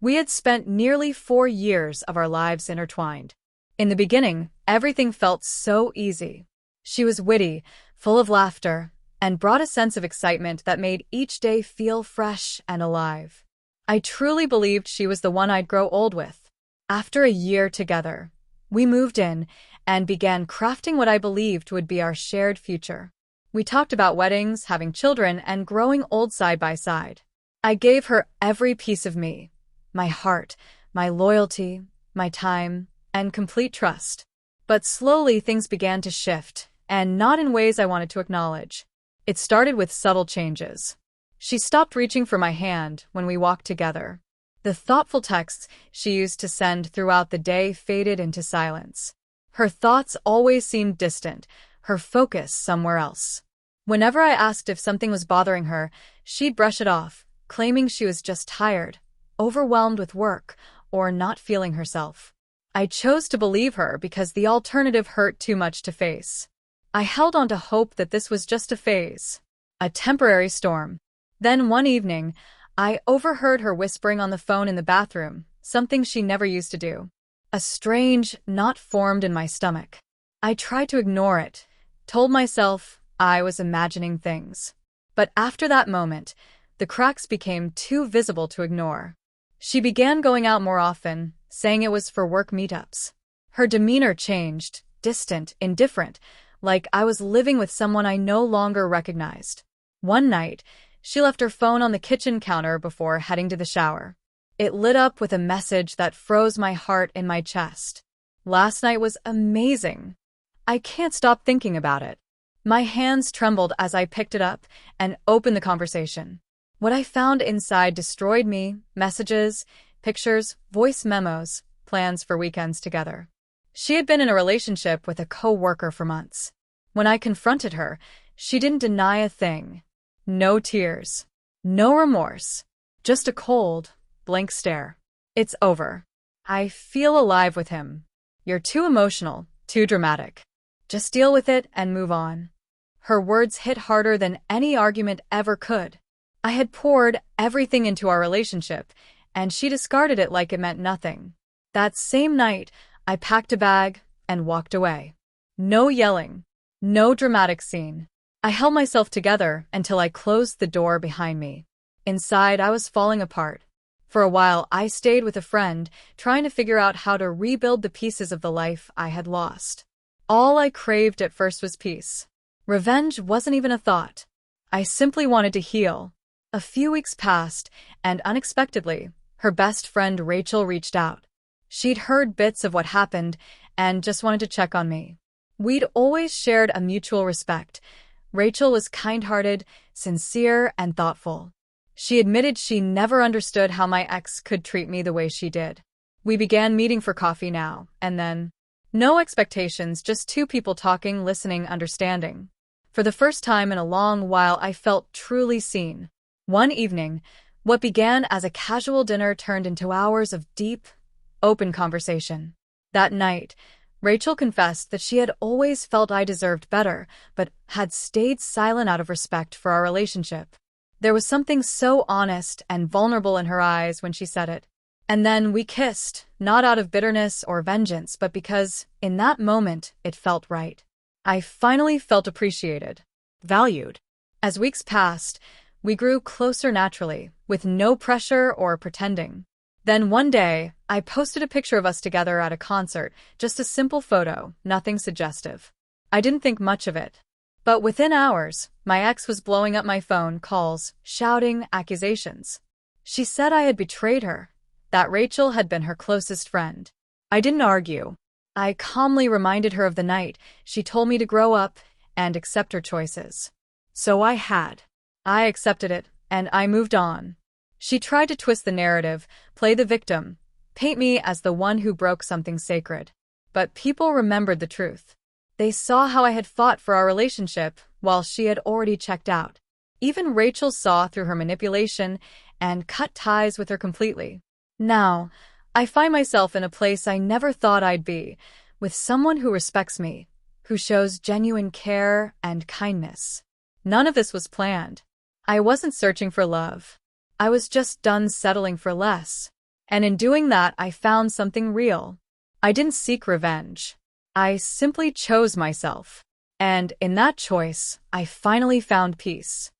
We had spent nearly 4 years of our lives intertwined. In the beginning, everything felt so easy. She was witty, full of laughter, and brought a sense of excitement that made each day feel fresh and alive. I truly believed she was the one I'd grow old with. After a year together, we moved in and began crafting what I believed would be our shared future. We talked about weddings, having children, and growing old side by side. I gave her every piece of me, my heart, my loyalty, my time, and complete trust. But slowly things began to shift, and not in ways I wanted to acknowledge. It started with subtle changes. She stopped reaching for my hand when we walked together. The thoughtful texts she used to send throughout the day faded into silence. Her thoughts always seemed distant, her focus somewhere else. Whenever I asked if something was bothering her, she'd brush it off, claiming she was just tired, overwhelmed with work, or not feeling herself. I chose to believe her because the alternative hurt too much to face. I held on to hope that this was just a phase, a temporary storm. Then one evening, I overheard her whispering on the phone in the bathroom, something she never used to do. A strange knot formed in my stomach. I tried to ignore it, told myself I was imagining things. But after that moment, the cracks became too visible to ignore. She began going out more often, saying it was for work meetups. Her demeanor changed, distant, indifferent, like I was living with someone I no longer recognized. One night, she left her phone on the kitchen counter before heading to the shower. It lit up with a message that froze my heart in my chest. Last night was amazing. I can't stop thinking about it. My hands trembled as I picked it up and opened the conversation. What I found inside destroyed me: messages, pictures, voice memos, plans for weekends together. She had been in a relationship with a co-worker for months. When I confronted her, she didn't deny a thing. No tears. No remorse. Just a cold, blank stare. "It's over. I feel alive with him. You're too emotional, too dramatic. Just deal with it and move on." Her words hit harder than any argument ever could. I had poured everything into our relationship, and she discarded it like it meant nothing. That same night, I packed a bag and walked away. No yelling. No dramatic scene. I held myself together until I closed the door behind me. Inside, I was falling apart. For a while, I stayed with a friend, trying to figure out how to rebuild the pieces of the life I had lost. All I craved at first was peace. Revenge wasn't even a thought. I simply wanted to heal. A few weeks passed, and unexpectedly, her best friend Rachel reached out. She'd heard bits of what happened and just wanted to check on me. We'd always shared a mutual respect. Rachel was kind-hearted, sincere, and thoughtful. She admitted she never understood how my ex could treat me the way she did. We began meeting for coffee now and then. No expectations, just two people talking, listening, understanding. For the first time in a long while, I felt truly seen. One evening, what began as a casual dinner turned into hours of deep, open conversation. That night, Rachel confessed that she had always felt I deserved better, but had stayed silent out of respect for our relationship. There was something so honest and vulnerable in her eyes when she said it. And then we kissed, not out of bitterness or vengeance, but because, in that moment, it felt right. I finally felt appreciated, valued. As weeks passed, we grew closer naturally, with no pressure or pretending. Then one day, I posted a picture of us together at a concert, just a simple photo, nothing suggestive. I didn't think much of it. But within hours, my ex was blowing up my phone, calls, shouting, accusations. She said I had betrayed her, that Rachel had been her closest friend. I didn't argue. I calmly reminded her of the night she told me to grow up and accept her choices. So I had. I accepted it, and I moved on. She tried to twist the narrative, play the victim, paint me as the one who broke something sacred. But people remembered the truth. They saw how I had fought for our relationship while she had already checked out. Even Rachel saw through her manipulation and cut ties with her completely. Now, I find myself in a place I never thought I'd be, with someone who respects me, who shows genuine care and kindness. None of this was planned. I wasn't searching for love. I was just done settling for less. And in doing that, I found something real. I didn't seek revenge. I simply chose myself. And in that choice, I finally found peace.